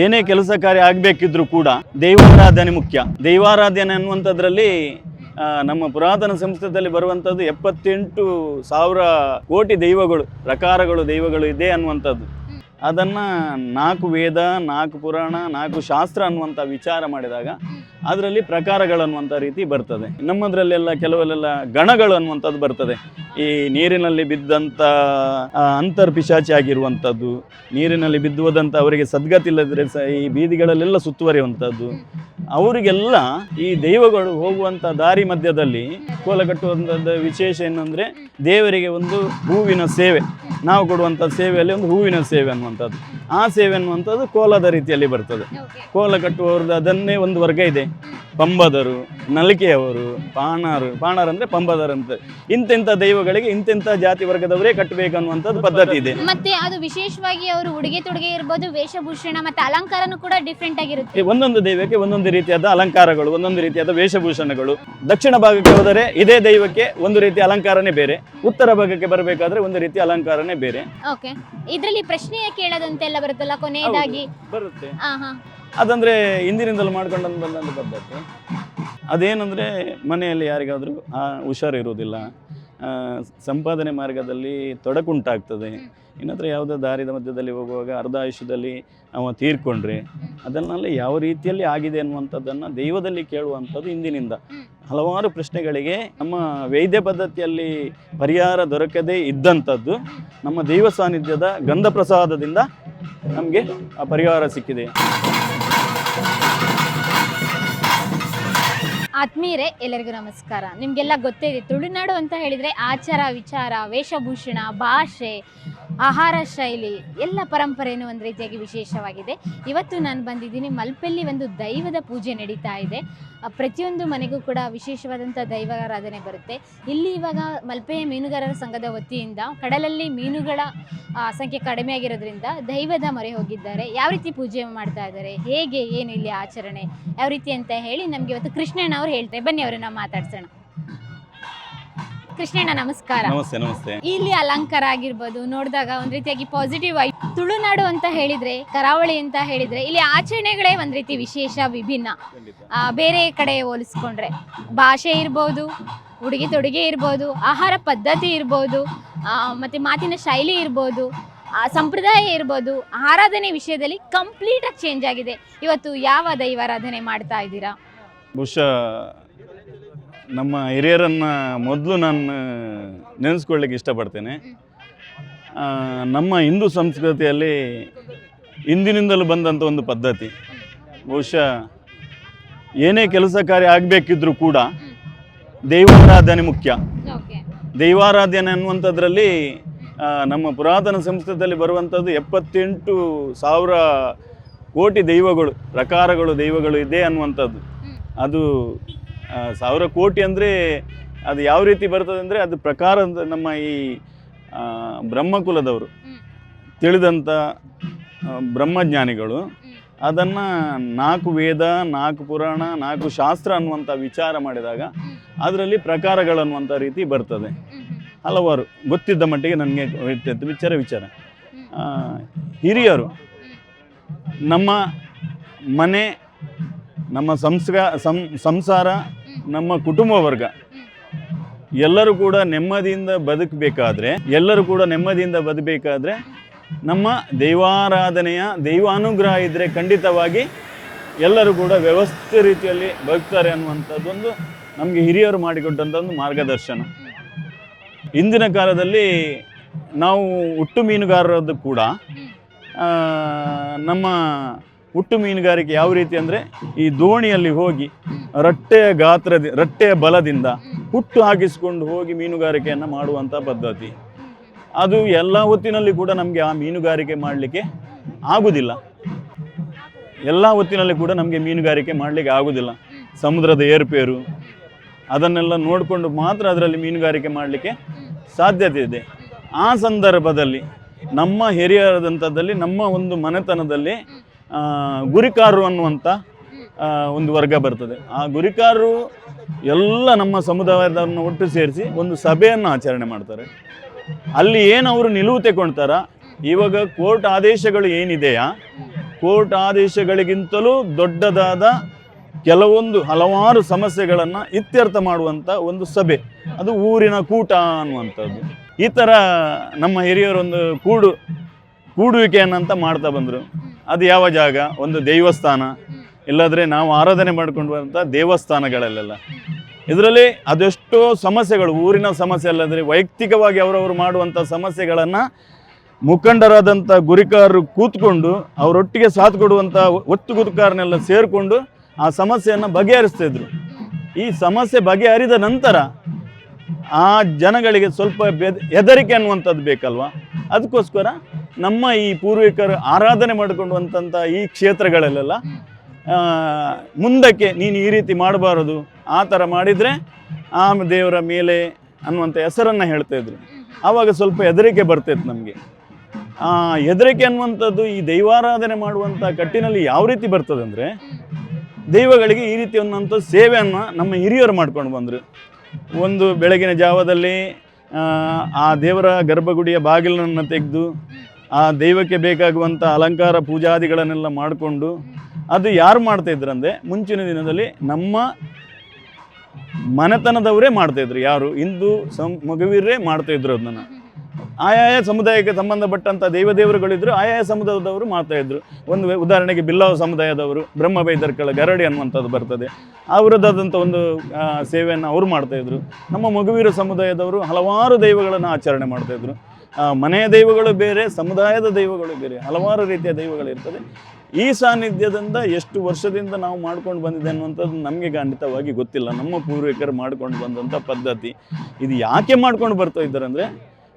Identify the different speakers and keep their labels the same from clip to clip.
Speaker 1: ಏನೇ ಕೆಲಸ ಕಾರ್ಯ ಆಗಬೇಕಿದ್ರೂ ಕೂಡ ದೈವಾರಾಧನೆ ಮುಖ್ಯ. ದೈವಾರಾಧನೆ ಅನ್ನುವಂಥದ್ರಲ್ಲಿ ನಮ್ಮ ಪುರಾತನ ಸಂಸ್ಕೃತದಲ್ಲಿ ಬರುವಂಥದ್ದು 78,000 ಕೋಟಿ ದೈವಗಳು, ಪ್ರಕಾರಗಳು, ದೈವಗಳು ಇದೆ ಅನ್ನುವಂಥದ್ದು. ಅದನ್ನು 4 ವೇದ, 4 ಪುರಾಣ, 4 ಶಾಸ್ತ್ರ ಅನ್ನುವಂಥ ವಿಚಾರ ಮಾಡಿದಾಗ ಅದರಲ್ಲಿ ಪ್ರಕಾರಗಳನ್ನುವಂಥ ರೀತಿ ಬರ್ತದೆ. ನಮ್ಮದ್ರಲ್ಲೆಲ್ಲ ಕೆಲವಲ್ಲೆಲ್ಲ ಗಣಗಳು ಅನ್ನುವಂಥದ್ದು ಬರ್ತದೆ. ಈ ನೀರಿನಲ್ಲಿ ಬಿದ್ದಂಥ ಅಂತರ್ಪಿಶಾಚಿ ಆಗಿರುವಂಥದ್ದು, ನೀರಿನಲ್ಲಿ ಬಿದ್ದುವುದಂಥ ಅವರಿಗೆ ಸದ್ಗತಿ ಇಲ್ಲದ್ರೆ ಈ ಬೀದಿಗಳಲ್ಲೆಲ್ಲ ಸುತ್ತುವರಿಯುವಂಥದ್ದು, ಅವರಿಗೆಲ್ಲ ಈ ದೈವಗಳು ಹೋಗುವಂಥ ದಾರಿ ಮಧ್ಯದಲ್ಲಿ ಕೋಲ ಕಟ್ಟುವಂಥದ್ದು ವಿಶೇಷ ಏನಂದರೆ ದೇವರಿಗೆ ಒಂದು ಹೂವಿನ ಸೇವೆ, ನಾವು ಕೊಡುವಂಥ ಸೇವೆಯಲ್ಲಿ ಒಂದು ಹೂವಿನ ಸೇವೆ ಅನ್ನುವಂಥದ್ದು. ಆ ಸೇವೆ ಅನ್ನುವಂಥದ್ದು ಕೋಲದ ರೀತಿಯಲ್ಲಿ ಬರ್ತದೆ. ಕೋಲ ಕಟ್ಟುವವ್ರದ್ದು ಅದನ್ನೇ ಒಂದು ವರ್ಗ ಇದೆ, ಪಂಬದರು, ನಲಿಕೆಯವರು, ಪಾಣರು ಅಂದರೆ ಪಂಬದರು ಅಂತ. ಇಂತೆಂಥ ದೈವಗಳಿಗೆ ಇಂತೆಂಥ ಜಾತಿ ವರ್ಗದವರೇ ಕಟ್ಟಬೇಕನ್ನುವಂಥದ್ದು ಪದ್ಧತಿ ಇದೆ.
Speaker 2: ಮತ್ತೆ ಅದು ವಿಶೇಷವಾಗಿ ಅವರು ಉಡುಗೆ ತೊಡುಗೆ ಇರ್ಬೋದು, ವೇಷಭೂಷಣ ಮತ್ತೆ ಅಲಂಕಾರನೂ ಕೂಡ ಡಿಫ್ರೆಂಟ್ ಆಗಿರುತ್ತೆ.
Speaker 1: ಒಂದೊಂದು ದೈವಕ್ಕೆ ಒಂದೊಂದು ರೀತಿಯಾದ ಅಲಂಕಾರಗಳು, ಒಂದೊಂದು ರೀತಿಯಾದ ವೇಷಭೂಷಣಗಳು. ದಕ್ಷಿಣ ಭಾಗಕ್ಕೆ ಹೋದರೆ ಇದೇ ದೈವಕ್ಕೆ ಒಂದು ರೀತಿಯ ಅಲಂಕಾರನೇ ಬೇರೆ, ಉತ್ತರ ಭಾಗಕ್ಕೆ ಬರಬೇಕಾದ್ರೆ ಒಂದು ರೀತಿಯ ಅಲಂಕಾರನೇ ಬೇರೆ.
Speaker 2: ಓಕೆ, ಇದರಲ್ಲಿ ಪ್ರಶ್ನೆಯ ಕೇಳೋದಂತೆಲ್ಲ ಬರುತ್ತಲ್ಲ ಕೊನೆಯದಾಗಿ
Speaker 1: ಬರುತ್ತೆ. ಅದಂದ್ರೆ ಹಿಂದಿನಿಂದಲೂ ಮಾಡ್ಕೊಂಡು ಬಂದಂಥ ಪದ್ಧತಿ. ಅದೇನಂದ್ರೆ ಮನೆಯಲ್ಲಿ ಯಾರಿಗಾದರೂ ಹುಷಾರಿರುವುದಿಲ್ಲ, ಸಂಪಾದನೆ ಮಾರ್ಗದಲ್ಲಿ ತೊಡಕುಂಟಾಗ್ತದೆ, ಇನ್ನತ್ರ ಯಾವುದೋ ದಾರಿದ ಮಧ್ಯದಲ್ಲಿ ಹೋಗುವಾಗ ಅರ್ಧ ಆಯುಷ್ಯದಲ್ಲಿ ಅವ ತೀರ್ಕೊಂಡ್ರೆ ಅದನ್ನೆಲ್ಲ ಯಾವ ರೀತಿಯಲ್ಲಿ ಆಗಿದೆ ಅನ್ನುವಂಥದ್ದನ್ನು ದೈವದಲ್ಲಿ ಕೇಳುವಂಥದ್ದು ಹಿಂದಿನಿಂದ. ಹಲವಾರು ಪ್ರಶ್ನೆಗಳಿಗೆ ನಮ್ಮ ವೈದ್ಯ ಪದ್ಧತಿಯಲ್ಲಿ ಪರಿಹಾರ ದೊರಕದೇ ಇದ್ದಂಥದ್ದು ನಮ್ಮ ದೈವ ಸಾನ್ನಿಧ್ಯದ ಗಂಧ ಪ್ರಸಾದದಿಂದ ನಮಗೆ ಆ ಪರಿಹಾರ ಸಿಕ್ಕಿದೆ.
Speaker 2: ಆತ್ಮೀಯರೇ, ಎಲ್ಲರಿಗೂ ನಮಸ್ಕಾರ. ನಿಮಗೆಲ್ಲ ಗೊತ್ತೇ ಇದೆ, ತುಳುನಾಡು ಅಂತ ಹೇಳಿದರೆ ಆಚಾರ ವಿಚಾರ, ವೇಷಭೂಷಣ, ಭಾಷೆ, ಆಹಾರ ಶೈಲಿ ಎಲ್ಲ ಪರಂಪರೆಯೂ ಒಂದು ರೀತಿಯಾಗಿ ವಿಶೇಷವಾಗಿದೆ. ಇವತ್ತು ನಾನು ಬಂದಿದ್ದೀನಿ ಮಲ್ಪೆಯಲ್ಲಿ ಒಂದು ದೈವದ ಪೂಜೆ ನಡೀತಾ ಇದೆ. ಪ್ರತಿಯೊಂದು ಮನೆಗೂ ಕೂಡ ವಿಶೇಷವಾದಂಥ ದೈವಾರಾಧನೆ ಬರುತ್ತೆ. ಇಲ್ಲಿ ಇವಾಗ ಮಲ್ಪೆಯ ಮೀನುಗಾರರ ಸಂಘದ ವತಿಯಿಂದ ಕಡಲಲ್ಲಿ ಮೀನುಗಳ ಸಂಖ್ಯೆ ಕಡಿಮೆ ಆಗಿರೋದ್ರಿಂದ ದೈವದ ಮೊರೆ ಹೋಗಿದ್ದಾರೆ. ಯಾವ ರೀತಿ ಪೂಜೆ ಮಾಡ್ತಾ ಇದ್ದಾರೆ, ಹೇಗೆ ಏನು ಇಲ್ಲಿ ಆಚರಣೆ ಯಾವ ರೀತಿ ಅಂತ ಹೇಳಿ ನಮಗೆ ಇವತ್ತು ಕೃಷ್ಣಣ್ಣ ಅವ್ರು ಹೇಳ್ತಾರೆ. ಬನ್ನಿ ಅವರನ್ನ ಮಾತಾಡ್ಸೋಣ. ಕೃಷ್ಣಣ್ಣ ನಮಸ್ಕಾರ.
Speaker 1: ನಮಸ್ತೆ. ನಮಸ್ತೆ.
Speaker 2: ಇಲ್ಲಿ ಅಲಂಕಾರ ಆಗಿರ್ಬೋದು ನೋಡಿದಾಗ ಒಂದ್ ರೀತಿಯಾಗಿ ಪಾಸಿಟಿವ್ ಆಗಿ. ತುಳುನಾಡು ಅಂತ ಹೇಳಿದ್ರೆ, ಕರಾವಳಿ ಅಂತ ಹೇಳಿದ್ರೆ ಇಲ್ಲಿ ಆಚರಣೆಗಳೇ ಒಂದ್ ರೀತಿ ವಿಶೇಷ, ವಿಭಿನ್ನ. ಬೇರೆ ಕಡೆ ಹೋಲಿಸ್ಕೊಂಡ್ರೆ ಭಾಷೆ ಇರ್ಬೋದು, ಉಡುಗೆ ತೊಡುಗೆ ಇರ್ಬೋದು, ಆಹಾರ ಪದ್ಧತಿ ಇರ್ಬೋದು, ಮತ್ತೆ ಮಾತಿನ ಶೈಲಿ ಇರ್ಬೋದು, ಸಂಪ್ರದಾಯ ಇರ್ಬೋದು, ಆರಾಧನೆ ವಿಷಯದಲ್ಲಿ ಕಂಪ್ಲೀಟ್ ಆಗಿ ಚೇಂಜ್ ಆಗಿದೆ. ಇವತ್ತು ಯಾವ ದೈವಾರಾಧನೆ ಮಾಡ್ತಾ ಇದ್ದೀರಾ?
Speaker 1: ಬಹುಶಃ ನಮ್ಮ ಹಿರಿಯರನ್ನು ಮೊದಲು ನಾನು ನೆನೆಸ್ಕೊಳ್ಳಿಕ್ಕೆ ಇಷ್ಟಪಡ್ತೇನೆ. ನಮ್ಮ ಹಿಂದೂ ಸಂಸ್ಕೃತಿಯಲ್ಲಿ ಹಿಂದಿನಿಂದಲೂ ಬಂದಂಥ ಒಂದು ಪದ್ಧತಿ. ಬಹುಶಃ ಏನೇ ಕೆಲಸ ಕಾರ್ಯ ಆಗಬೇಕಿದ್ರೂ ಕೂಡ ದೈವಾರಾಧನೆ ಮುಖ್ಯ. ದೈವಾರಾಧನೆ ಅನ್ನುವಂಥದ್ರಲ್ಲಿ ನಮ್ಮ ಪುರಾತನ ಸಂಸ್ಕೃತದಲ್ಲಿ ಬರುವಂಥದ್ದು 78,000 ಕೋಟಿ ದೈವಗಳು, ಪ್ರಕಾರಗಳು, ದೈವಗಳು ಇದೆ ಅನ್ನುವಂಥದ್ದು. ಅದು 1000 ಕೋಟಿ ಅಂದರೆ ಅದು ಯಾವ ರೀತಿ ಬರ್ತದೆ ಅಂದರೆ ಅದು ಪ್ರಕಾರ ನಮ್ಮ ಈ ಬ್ರಹ್ಮಕುಲದವರು ತಿಳಿದಂಥ ಬ್ರಹ್ಮಜ್ಞಾನಿಗಳು ಅದನ್ನು 4 ವೇದ, 4 ಪುರಾಣ, 4 ಶಾಸ್ತ್ರ ಅನ್ನುವಂಥ ವಿಚಾರ ಮಾಡಿದಾಗ ಅದರಲ್ಲಿ ಪ್ರಕಾರಗಳನ್ನುವಂಥ ರೀತಿ ಬರ್ತದೆ. ಹಲವಾರು ಗೊತ್ತಿದ್ದ ಮಟ್ಟಿಗೆ ನನಗೆ ವಿಚಾರ ಹಿರಿಯರು ನಮ್ಮ ಮನೆ, ನಮ್ಮ ಸಂಸಾರ, ನಮ್ಮ ಕುಟುಂಬ ವರ್ಗ ಎಲ್ಲರೂ ಕೂಡ ನೆಮ್ಮದಿಯಿಂದ ಬದುಕಬೇಕಾದ್ರೆ ನಮ್ಮ ದೈವಾರಾಧನೆಯ ದೈವಾನುಗ್ರಹ ಇದ್ದರೆ ಖಂಡಿತವಾಗಿ ಎಲ್ಲರೂ ಕೂಡ ವ್ಯವಸ್ಥೆ ರೀತಿಯಲ್ಲಿ ಬದುಕ್ತಾರೆ ಅನ್ನುವಂಥದ್ದೊಂದು ನಮಗೆ ಹಿರಿಯರು ಮಾಡಿಕೊಟ್ಟಂಥ ಒಂದು ಮಾರ್ಗದರ್ಶನ. ಇಂದಿನ ಕಾಲದಲ್ಲಿ ನಾವು ಹುಟ್ಟು ಮೀನುಗಾರರದ್ದು ಕೂಡ ನಮ್ಮ ಹುಟ್ಟು ಮೀನುಗಾರಿಕೆ ಯಾವ ರೀತಿ ಅಂದರೆ ಈ ದೋಣಿಯಲ್ಲಿ ಹೋಗಿ ರಟ್ಟೆಯ ಬಲದಿಂದ ಹುಟ್ಟು ಹಾಕಿಸಿಕೊಂಡು ಹೋಗಿ ಮೀನುಗಾರಿಕೆಯನ್ನು ಮಾಡುವಂಥ ಪದ್ಧತಿ. ಅದು ಎಲ್ಲ ಹೊತ್ತಿನಲ್ಲಿ ಕೂಡ ನಮಗೆ ಆ ಮೀನುಗಾರಿಕೆ ಮಾಡಲಿಕ್ಕೆ ಆಗುವುದಿಲ್ಲ. ಸಮುದ್ರದ ಏರ್ಪೇರು ಅದನ್ನೆಲ್ಲ ನೋಡಿಕೊಂಡು ಮಾತ್ರ ಅದರಲ್ಲಿ ಮೀನುಗಾರಿಕೆ ಮಾಡಲಿಕ್ಕೆ ಸಾಧ್ಯತೆ ಇದೆ. ಆ ಸಂದರ್ಭದಲ್ಲಿ ನಮ್ಮ ಹಿರಿಯರಾದಂಥದ್ದಲ್ಲಿ ನಮ್ಮ ಒಂದು ಮನೆತನದಲ್ಲಿ ಗುರಿಕಾರರು ಅನ್ನುವಂಥ ಒಂದು ವರ್ಗ ಬರ್ತದೆ. ಆ ಗುರಿಕಾರರು ಎಲ್ಲ ನಮ್ಮ ಸಮುದಾಯದವನ್ನು ಒಟ್ಟು ಸೇರಿಸಿ ಒಂದು ಸಭೆಯನ್ನು ಆಚರಣೆ ಮಾಡ್ತಾರೆ. ಅಲ್ಲಿ ಏನು ಅವರು ನಿಲುವು ತೆಗೊಳ್ತಾರ, ಇವಾಗ ಕೋರ್ಟ್ ಆದೇಶಗಳು ಏನಿದೆಯಾ ಕೋರ್ಟ್ ಆದೇಶಗಳಿಗಿಂತಲೂ ದೊಡ್ಡದಾದ ಕೆಲವೊಂದು ಹಲವಾರು ಸಮಸ್ಯೆಗಳನ್ನು ಇತ್ಯರ್ಥ ಮಾಡುವಂಥ ಒಂದು ಸಭೆ, ಅದು ಊರಿನ ಕೂಟ ಅನ್ನುವಂಥದ್ದು. ಈ ಥರ ನಮ್ಮ ಹಿರಿಯರೊಂದು ಕೂಡುವಿಕೆಯನ್ನಂತ ಮಾಡ್ತಾ ಬಂದರು. ಅದು ಯಾವ ಜಾಗ? ಒಂದು ದೇವಸ್ಥಾನ, ಇಲ್ಲದ್ರೆ ನಾವು ಆರಾಧನೆ ಮಾಡ್ಕೊಂಡು ಬರುವಂಥ ದೇವಸ್ಥಾನಗಳಲ್ಲೆಲ್ಲ. ಇದರಲ್ಲಿ ಅದೆಷ್ಟೋ ಸಮಸ್ಯೆಗಳು, ಊರಿನ ಸಮಸ್ಯೆ ಅಲ್ಲದ್ರೆ ವೈಯಕ್ತಿಕವಾಗಿ ಅವರವರು ಮಾಡುವಂಥ ಸಮಸ್ಯೆಗಳನ್ನು ಮುಖಂಡರಾದಂಥ ಗುರಿಕಾರರು ಕೂತ್ಕೊಂಡು ಅವರೊಟ್ಟಿಗೆ ಸಾಥ್ ಕೊಡುವಂಥ ಒತ್ತುಗುರಿಕಾರನೆಲ್ಲ ಸೇರಿಕೊಂಡು ಆ ಸಮಸ್ಯೆಯನ್ನು ಬಗೆಹರಿಸ್ತಿದ್ರು. ಈ ಸಮಸ್ಯೆ ಬಗೆಹರಿದ ನಂತರ ಆ ಜನಗಳಿಗೆ ಸ್ವಲ್ಪ ಹೆದರಿಕೆ ಅನ್ನುವಂಥದ್ದು ಬೇಕಲ್ವ. ಅದಕ್ಕೋಸ್ಕರ ನಮ್ಮ ಈ ಪೂರ್ವಿಕರು ಆರಾಧನೆ ಮಾಡಿಕೊಂಡಂಥ ಈ ಕ್ಷೇತ್ರಗಳಲ್ಲೆಲ್ಲ ಮುಂದಕ್ಕೆ ನೀನು ಈ ರೀತಿ ಮಾಡಬಾರದು, ಆ ಥರ ಮಾಡಿದರೆ ಆ ದೇವರ ಮೇಲೆ ಅನ್ನುವಂಥ ಹೆಸರನ್ನು ಹೇಳ್ತಾಯಿದ್ರು. ಆವಾಗ ಸ್ವಲ್ಪ ಹೆದರಿಕೆ ಬರ್ತಾಯಿತ್ತು ನಮಗೆ. ಹೆದರಿಕೆ ಅನ್ನುವಂಥದ್ದು ಈ ದೈವಾರಾಧನೆ ಮಾಡುವಂಥ ಕಟ್ಟಿನಲ್ಲಿ ಯಾವ ರೀತಿ ಬರ್ತದೆ ಅಂದರೆ, ದೈವಗಳಿಗೆ ಈ ರೀತಿ ಅನ್ನುವಂಥ ಸೇವೆಯನ್ನು ನಮ್ಮ ಹಿರಿಯರು ಮಾಡ್ಕೊಂಡು ಬಂದರು. ಒಂದು ಬೆಳಗಿನ ಜಾವದಲ್ಲಿ ಆ ದೇವರ ಗರ್ಭಗುಡಿಯ ಬಾಗಿಲನ್ನು ತೆಗೆದು ಆ ದೈವಕ್ಕೆ ಬೇಕಾಗುವಂಥ ಅಲಂಕಾರ ಪೂಜಾದಿಗಳನ್ನೆಲ್ಲ ಮಾಡಿಕೊಂಡು, ಅದು ಯಾರು ಮಾಡ್ತಾಯಿದ್ರು ಅಂದರೆ ಮುಂಚಿನ ದಿನದಲ್ಲಿ ನಮ್ಮ ಮನೆತನದವರೇ ಮಾಡ್ತಾಯಿದ್ರು. ಯಾರು? ಹಿಂದೂ ಮಗುವೀರೇ ಮಾಡ್ತಾಯಿದ್ರು. ಅದನ್ನು ಆಯಾಯ ಸಮುದಾಯಕ್ಕೆ ಸಂಬಂಧಪಟ್ಟಂಥ ದೇವದೇವರುಗಳಿದ್ರು, ಆಯಾಯ ಸಮುದಾಯದವರು ಮಾಡ್ತಾಯಿದ್ರು. ಒಂದು ಉದಾಹರಣೆಗೆ ಬಿಲ್ಲವ ಸಮುದಾಯದವರು ಬ್ರಹ್ಮಬೈದರ್ಕಳ ಗರಡಿ ಅನ್ನುವಂಥದ್ದು ಬರ್ತದೆ, ಅವರದ್ದಾದಂಥ ಒಂದು ಸೇವೆಯನ್ನು ಅವರು ಮಾಡ್ತಾಯಿದ್ರು. ನಮ್ಮ ಮಗುವೀರ ಸಮುದಾಯದವರು ಹಲವಾರು ದೈವಗಳನ್ನು ಆಚರಣೆ ಮಾಡ್ತಾಯಿದ್ರು. ಮನೆಯ ದೈವಗಳು ಬೇರೆ, ಸಮುದಾಯದ ದೈವಗಳು ಬೇರೆ, ಹಲವಾರು ರೀತಿಯ ದೈವಗಳಿರ್ತದೆ. ಈ ಸಾನ್ನಿಧ್ಯದಿಂದ ಎಷ್ಟು ವರ್ಷದಿಂದ ನಾವು ಮಾಡ್ಕೊಂಡು ಬಂದಿದೆ ಅನ್ನುವಂಥದ್ದು ನಮಗೆ ಖಂಡಿತವಾಗಿ ಗೊತ್ತಿಲ್ಲ. ನಮ್ಮ ಪೂರ್ವಿಕರು ಮಾಡ್ಕೊಂಡು ಬಂದಂಥ ಪದ್ಧತಿ ಇದು. ಯಾಕೆ ಮಾಡ್ಕೊಂಡು ಬರ್ತಾ ಇದ್ದಾರೆ ಅಂದರೆ,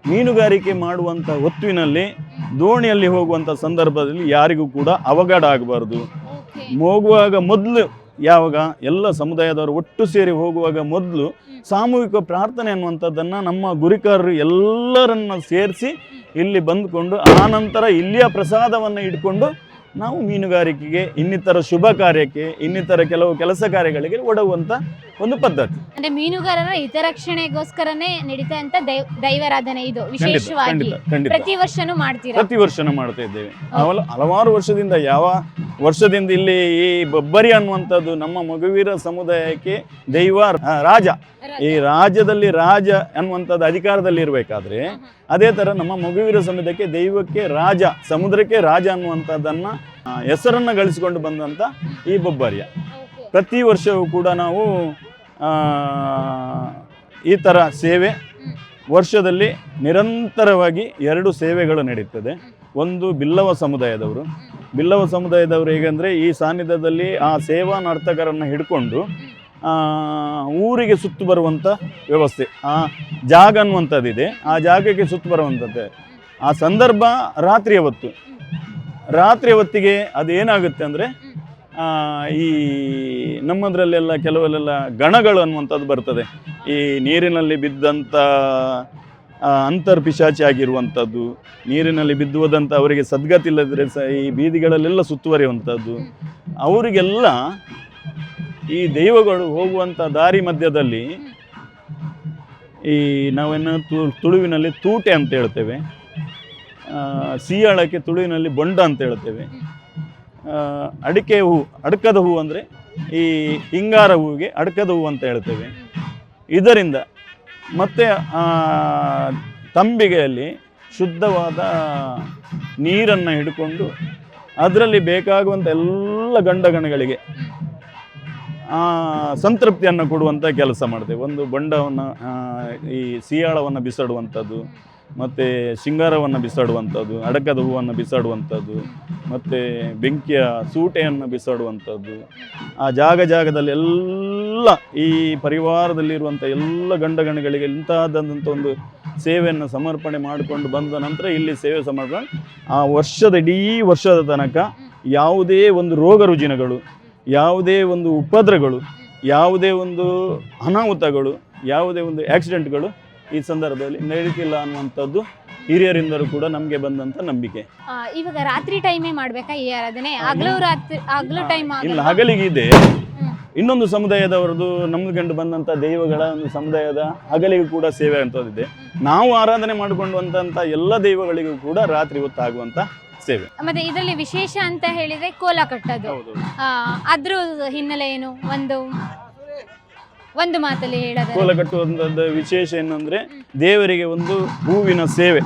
Speaker 1: ಮೀನುಗಾರಿಕೆ ಮಾಡುವಂಥ ಹೊತ್ತಿನಲ್ಲಿ ದೋಣಿಯಲ್ಲಿ ಹೋಗುವಂಥ ಸಂದರ್ಭದಲ್ಲಿ ಯಾರಿಗೂ ಕೂಡ ಅವಘಡ ಆಗಬಾರ್ದು. ಹೋಗುವಾಗ ಮೊದಲು ಯಾವಾಗ ಎಲ್ಲ ಸಮುದಾಯದವರು ಒಟ್ಟು ಸೇರಿ ಹೋಗುವಾಗ ಮೊದಲು ಸಾಮೂಹಿಕ ಪ್ರಾರ್ಥನೆ ಅನ್ನುವಂಥದ್ದನ್ನು ನಮ್ಮ ಗುರಿಕಾರರು ಎಲ್ಲರನ್ನು ಸೇರಿಸಿ ಇಲ್ಲಿ ಬಂದುಕೊಂಡು ಆನಂತರ ಇಲ್ಲಿಯ ಪ್ರಸಾದವನ್ನು ಇಟ್ಕೊಂಡು ನಾವು ಮೀನುಗಾರಿಕೆಗೆ, ಇನ್ನಿತರ ಶುಭ ಕಾರ್ಯಕ್ಕೆ, ಇನ್ನಿತರ ಕೆಲವು ಕೆಲಸ ಕಾರ್ಯಗಳಿಗೆ ಒಡಗುವಂಥ ಒಂದು ಪದ್ಧತಿ.
Speaker 2: ಅಂದ್ರೆ ಮೀನುಗಾರರ ಹಿತರಕ್ಷಣೆಗೋಸ್ಕರನೇ ನಡೀತಾ ಅಂತ ದೈವಾರಾಧನೆ ಇದು ವಿಶೇಷವಾಗಿ ಪ್ರತಿ ವರ್ಷನೂ ಮಾಡ್ತೀರಾ?
Speaker 1: ಪ್ರತಿ ವರ್ಷನೂ ಮಾಡ್ತಾ ಇದ್ದೇವೆ. ಹಲವಾರು ವರ್ಷದಿಂದ, ಯಾವ ವರ್ಷದಿಂದ ಇಲ್ಲಿ ಈ ಬಬ್ಬರಿ ಅನ್ನುವಂಥದ್ದು ನಮ್ಮ ಮಗುವೀರ ಸಮುದಾಯಕ್ಕೆ ದೈವ ರಾಜ, ಈ ರಾಜ್ಯದಲ್ಲಿ ರಾಜ ಅನ್ನುವಂಥದ್ದು ಅಧಿಕಾರದಲ್ಲಿ ಇರಬೇಕಾದ್ರೆ, ಅದೇ ಥರ ನಮ್ಮ ಮಗುವೀರ ಸಮುದಾಯಕ್ಕೆ ದೈವಕ್ಕೆ ರಾಜ, ಸಮುದ್ರಕ್ಕೆ ರಾಜ ಅನ್ನುವಂಥದ್ದನ್ನು ಹೆಸರನ್ನು ಗಳಿಸಿಕೊಂಡು ಬಂದಂಥ ಈ ಬೊಬ್ಬರಿಯ ಪ್ರತಿ ವರ್ಷವೂ ಕೂಡ ನಾವು ಈ ಥರ ಸೇವೆ ವರ್ಷದಲ್ಲಿ ನಿರಂತರವಾಗಿ 2 ಸೇವೆಗಳು ನಡೀತದೆ. ಒಂದು ಬಿಲ್ಲವ ಸಮುದಾಯದವರು ಹೇಗೆಂದರೆ, ಈ ಸಾನ್ನಿಧ್ಯದಲ್ಲಿ ಆ ಸೇವಾ ನರ್ತಕರನ್ನು ಹಿಡ್ಕೊಂಡು ಊರಿಗೆ ಸುತ್ತು ಬರುವಂಥ ವ್ಯವಸ್ಥೆ, ಆ ಜಾಗ ಅನ್ನುವಂಥದ್ದಿದೆ, ಆ ಜಾಗಕ್ಕೆ ಸುತ್ತು ಬರುವಂಥದ್ದೇ. ಆ ಸಂದರ್ಭ ರಾತ್ರಿಯ ಹೊತ್ತಿಗೆ ಅದೇನಾಗುತ್ತೆ ಅಂದರೆ, ಈ ನಮ್ಮದ್ರಲ್ಲೆಲ್ಲ ಕೆಲವಲ್ಲೆಲ್ಲ ಗಣಗಳು ಅನ್ನುವಂಥದ್ದು ಬರ್ತದೆ. ಈ ನೀರಿನಲ್ಲಿ ಬಿದ್ದಂಥ ಅಂತರ್ಪಿಶಾಚಿ ಆಗಿರುವಂಥದ್ದು, ನೀರಿನಲ್ಲಿ ಬಿದ್ದು ಹೋದಂಥ ಅವರಿಗೆ ಸದ್ಗತಿ ಇಲ್ಲದ್ರೆ ಈ ಬೀದಿಗಳಲ್ಲೆಲ್ಲ ಸುತ್ತುವರಿಯುವಂಥದ್ದು, ಅವರಿಗೆಲ್ಲ ಈ ದೈವಗಳು ಹೋಗುವಂಥ ದಾರಿ ಮಧ್ಯದಲ್ಲಿ ಈ ನಾವೇನು ತುಳುವಿನಲ್ಲಿ ತೂಟೆ ಅಂತ ಹೇಳ್ತೇವೆ, ಸಿಯಾಳಕ್ಕೆ ತುಳುವಿನಲ್ಲಿ ಬೊಂಡ ಅಂತ ಹೇಳ್ತೇವೆ, ಅಡಕದ ಹೂವು ಅಂದರೆ ಈ ಹಿಂಗಾರ ಹೂವಿಗೆ ಅಡಕದ ಹೂವು ಅಂತ ಹೇಳ್ತೇವೆ. ಇದರಿಂದ ಮತ್ತು ತಂಬಿಗೆಯಲ್ಲಿ ಶುದ್ಧವಾದ ನೀರನ್ನು ಹಿಡ್ಕೊಂಡು ಅದರಲ್ಲಿ ಬೇಕಾಗುವಂಥ ಎಲ್ಲ ಗಂಡಗಣಗಳಿಗೆ ಸಂತೃಪ್ತಿಯನ್ನು ಕೊಡುವಂಥ ಕೆಲಸ ಮಾಡ್ತೇವೆ. ಒಂದು ಬೊಂಡವನ್ನು, ಈ ಸಿಯಾಳವನ್ನು ಬಿಸಾಡುವಂಥದ್ದು, ಮತ್ತು ಶೃಂಗಾರವನ್ನು ಬಿಸಾಡುವಂಥದ್ದು, ಅಡಕದ ಹೂವನ್ನು ಬಿಸಾಡುವಂಥದ್ದು, ಮತ್ತು ಬೆಂಕಿಯ ಸೂಟೆಯನ್ನು ಬಿಸಾಡುವಂಥದ್ದು, ಆ ಜಾಗದಲ್ಲಿ ಎಲ್ಲ ಈ ಪರಿವಾರದಲ್ಲಿರುವಂಥ ಎಲ್ಲ ಗಂಡಗಣಗಳಿಗೆ ಇಂತಹದ್ದಂಥ ಒಂದು ಸೇವೆಯನ್ನು ಸಮರ್ಪಣೆ ಮಾಡಿಕೊಂಡು ಬಂದ ನಂತರ ಇಲ್ಲಿ ಸೇವೆ ಸಮರ್ಪಣೆ ಇಡೀ ವರ್ಷದ ತನಕ ಯಾವುದೇ ಒಂದು ರೋಗ ರುಜಿನಗಳು, ಯಾವುದೇ ಒಂದು ಉಪದ್ರಗಳು, ಯಾವುದೇ ಒಂದು ಅನಾಹುತಗಳು, ಯಾವುದೇ ಒಂದು ಆಕ್ಸಿಡೆಂಟ್ಗಳು ಈ ಸಂದರ್ಭದಲ್ಲಿ ನಡೀತಿಲ್ಲ ಅನ್ನುವಂಥದ್ದು ಹಿರಿಯರಿಂದಲೂ ಕೂಡ ನಮಗೆ ಬಂದಂಥ ನಂಬಿಕೆ.
Speaker 2: ಇವಾಗ ರಾತ್ರಿ ಟೈಮೇ ಮಾಡಬೇಕಾ ಈ ಆರಾಧನೆ? ಹಗಲು ಟೈಮ್
Speaker 1: ಇಲ್ಲ, ಹಗಲಿಗಿದೆ. ಇನ್ನೊಂದು ಸಮುದಾಯದವರದು ನಮ್ದು ಗಂಡು ಬಂದಂಥ ದೈವಗಳ ಒಂದು ಸಮುದಾಯದ ಹಗಲಿಗೂ ಕೂಡ ಸೇವೆ ಅಂತದಿದೆ. ನಾವು ಆರಾಧನೆ ಮಾಡಿಕೊಂಡಂಥ ಎಲ್ಲ ದೈವಗಳಿಗೂ ಕೂಡ ರಾತ್ರಿ ಹೊತ್ತಾಗುವಂಥ ಸೇವೆ.
Speaker 2: ಮತ್ತೆ ಇದರಲ್ಲಿ ವಿಶೇಷ ಅಂತ ಹೇಳಿದ್ರೆ ಕೋಲ ಕಟ್ಟೋದು. ಅದ್ರ ಹಿನ್ನೆಲೆ ಏನು ಒಂದು ಮಾತಲ್ಲಿ ಹೇಳೋದು?
Speaker 1: ಕೋಲ ಕಟ್ಟುವಂಥದ್ದು ವಿಶೇಷ ಏನಂದ್ರೆ ದೇವರಿಗೆ ಒಂದು ಹೂವಿನ ಸೇವೆ,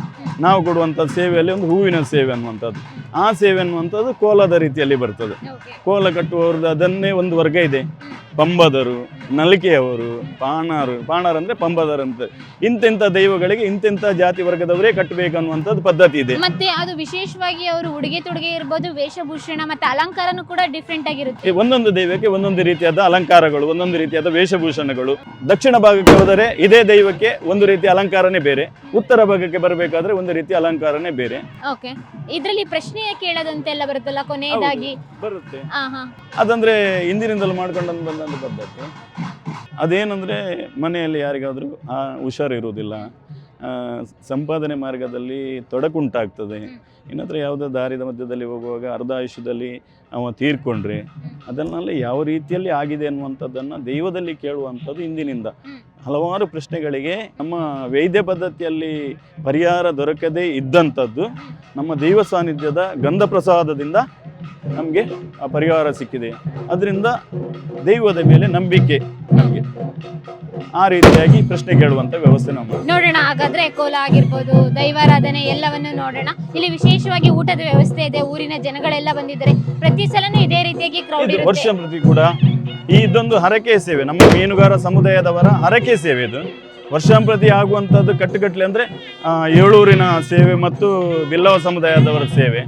Speaker 1: ನಾವು ಕೊಡುವಂಥ ಸೇವೆಯಲ್ಲಿ ಒಂದು ಹೂವಿನ ಸೇವೆ ಅನ್ನುವಂಥದ್ದು. ಆ ಸೇವೆ ಅನ್ನುವಂಥದ್ದು ಕೋಲದ ರೀತಿಯಲ್ಲಿ ಬರ್ತದೆ. ಕೋಲ ಕಟ್ಟುವವ್ರದ್ದು ಅದನ್ನೇ ಒಂದು ವರ್ಗ ಇದೆ, ಪಂಬದರು, ನಲಿಕೆಯವರು, ಪಾಣಾರ್ ಅಂದ್ರೆ ಪಂಬದರ್ ಅಂತ. ಇಂತೆಂಥ ದೈವಗಳಿಗೆ ಇಂತೆಂಥ ಜಾತಿ ವರ್ಗದವರೇ ಕಟ್ಟಬೇಕನ್ನುವಂಥದ್ದು ಪದ್ಧತಿ ಇದೆ.
Speaker 2: ಮತ್ತೆ ಅದು ವಿಶೇಷವಾಗಿ ಅವರು ಉಡುಗೆ ತೊಡುಗೆ ಇರ್ಬೋದು, ವೇಷಭೂಷಣ ಮತ್ತೆ ಅಲಂಕಾರನೂ ಕೂಡ ಡಿಫ್ರೆಂಟ್ ಆಗಿರುತ್ತೆ.
Speaker 1: ಒಂದೊಂದು ದೈವಕ್ಕೆ ಒಂದೊಂದು ರೀತಿಯಾದ ಅಲಂಕಾರಗಳು, ಒಂದೊಂದು ರೀತಿಯಾದ ವೇಷಭೂಷಣಗಳು. ದಕ್ಷಿಣ ಭಾಗಕ್ಕೆ ಹೋದರೆ ಇದೇ ದೈವಕ್ಕೆ ಒಂದು ರೀತಿಯ ಅಲಂಕಾರನೇ ಬೇರೆ, ಉತ್ತರ ಭಾಗಕ್ಕೆ ಬರಬೇಕಾದ್ರೆ ಒಂದು ರೀತಿಯ ಅಲಂಕಾರನೇ ಬೇರೆ.
Speaker 2: ಓಕೆ, ಇದರಲ್ಲಿ ಪ್ರಶ್ನೆಯ ಕೇಳೋದಂತೆಲ್ಲ ಬರುತ್ತಲ್ಲ ಕೊನೆಯದಾಗಿ
Speaker 1: ಬರುತ್ತೆ. ಅದಂದ್ರೆ ಹಿಂದಿನಿಂದಲೂ ಮಾಡ್ಕೊಂಡು ಬಂದಂತ ಪದ್ಧತಿ. ಅದೇನಂದ್ರೆ ಮನೆಯಲ್ಲಿ ಯಾರಿಗಾದ್ರೂ ಹುಷಾರಿರುವುದಿಲ್ಲ, ಸಂಪಾದನೆ ಮಾರ್ಗದಲ್ಲಿ ತೊಡಕುಂಟಾಗ್ತದೆ, ಇನ್ನತ್ರ ಯಾವುದೋ ದಾರಿದ ಮಧ್ಯದಲ್ಲಿ ಹೋಗುವಾಗ ಅರ್ಧ ಆಯುಷ್ಯದಲ್ಲಿ ಅವ ತೀರ್ಕೊಂಡ್ರೆ ಅದನ್ನೆಲ್ಲ ಯಾವ ರೀತಿಯಲ್ಲಿ ಆಗಿದೆ ಅನ್ನುವಂಥದ್ದನ್ನು ದೈವದಲ್ಲಿ ಕೇಳುವಂಥದ್ದು ಇಂದಿನಿಂದ. ಹಲವಾರು ಪ್ರಶ್ನೆಗಳಿಗೆ ನಮ್ಮ ವೈದ್ಯ ಪದ್ಧತಿಯಲ್ಲಿ ಪರಿಹಾರ ದೊರಕದೇ ಇದ್ದಂಥದ್ದು ನಮ್ಮ ದೈವ ಸಾನ್ನಿಧ್ಯದ ಗಂಧ ಪ್ರಸಾದದಿಂದ ನಮಗೆ ಆ ಪರಿಹಾರ ಸಿಕ್ಕಿದೆ. ಅದರಿಂದ ದೈವದ ಮೇಲೆ ನಂಬಿಕೆ ನಮಗೆ ಆ ರೀತಿಯಾಗಿ ಪ್ರಶ್ನೆ ಕೇಳುವಂತ ವ್ಯವಸ್ಥೆ ನಾವು
Speaker 2: ನೋಡೋಣ. ಹಾಗಾದ್ರೆ ಕೋಲ ಆಗಿರ್ಬೋದು, ದೈವಾರಾಧನೆ ಎಲ್ಲವನ್ನು ನೋಡೋಣ. ಇಲ್ಲಿ ವಿಶೇಷವಾಗಿ ಊಟದ ವ್ಯವಸ್ಥೆ ಇದೆ, ಊರಿನ ಜನಗಳೆಲ್ಲ ಬಂದಿದ್ದಾರೆ. ಪ್ರತಿ ಸಲನೂ ಇದೇ ರೀತಿಯಾಗಿ ಕ್ರೌಡ್ ಇರುತ್ತೆ.
Speaker 1: ವರ್ಷ ಪ್ರತಿ ಕೂಡ ಇದೊಂದು ಹರಕೆ ಸೇವೆ, ನಮ್ಮ ಮೀನುಗಾರ ಸಮುದಾಯದವರ ಹರಕೆ ಸೇವೆ. ಇದು ವರ್ಷಂಪ್ರತಿ ಆಗುವಂಥದ್ದು ಕಟ್ಟುಕಟ್ಟಲೆ ಅಂದರೆ ಏಳೂರಿನ ಸೇವೆ ಮತ್ತು ಬಿಲ್ಲವ ಸಮುದಾಯದವರ ಸೇವೆ.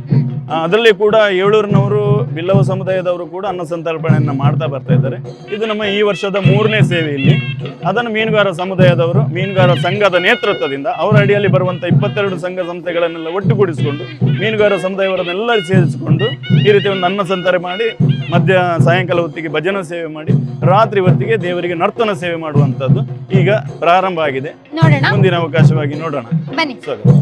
Speaker 1: ಅದರಲ್ಲಿ ಕೂಡ ಏಳೂರಿನವರು, ಬಿಲ್ಲವ ಸಮುದಾಯದವರು ಕೂಡ ಅನ್ನ ಸಂತರ್ಪಣೆಯನ್ನು ಮಾಡ್ತಾ ಬರ್ತಾ ಇದ್ದಾರೆ. ಇದು ನಮ್ಮ ಈ ವರ್ಷದ 3ನೇ ಸೇವೆ ಇಲ್ಲಿ. ಅದನ್ನು ಮೀನುಗಾರ ಸಮುದಾಯದವರು, ಮೀನುಗಾರ ಸಂಘದ ನೇತೃತ್ವದಿಂದ ಅವರ ಅಡಿಯಲ್ಲಿ ಬರುವಂಥ 22 ಸಂಘ ಸಂಸ್ಥೆಗಳನ್ನೆಲ್ಲ ಒಟ್ಟುಗೂಡಿಸಿಕೊಂಡು ಮೀನುಗಾರ ಸಮುದಾಯವರನ್ನೆಲ್ಲ ಸೇರಿಸಿಕೊಂಡು ಈ ರೀತಿ ಒಂದು ಅನ್ನ ಸಂತರ್ಪಣೆ ಮಾಡಿ ಸಾಯಂಕಾಲ ಹೊತ್ತಿಗೆ ಭಜನಾ ಸೇವೆ ಮಾಡಿ ರಾತ್ರಿ ಹೊತ್ತಿಗೆ ದೇವರಿಗೆ ನರ್ತನ ಸೇವೆ ಮಾಡುವಂಥದ್ದು ಈಗ ಪ್ರಾರಂಭ ಆಗಿದೆ.
Speaker 2: ನೋಡೋಣ,
Speaker 1: ಮುಂದಿನ ಅವಕಾಶವಾಗಿ ನೋಡೋಣ.
Speaker 2: ಬನ್ನಿ.
Speaker 1: ಸ್ವಾಗತ.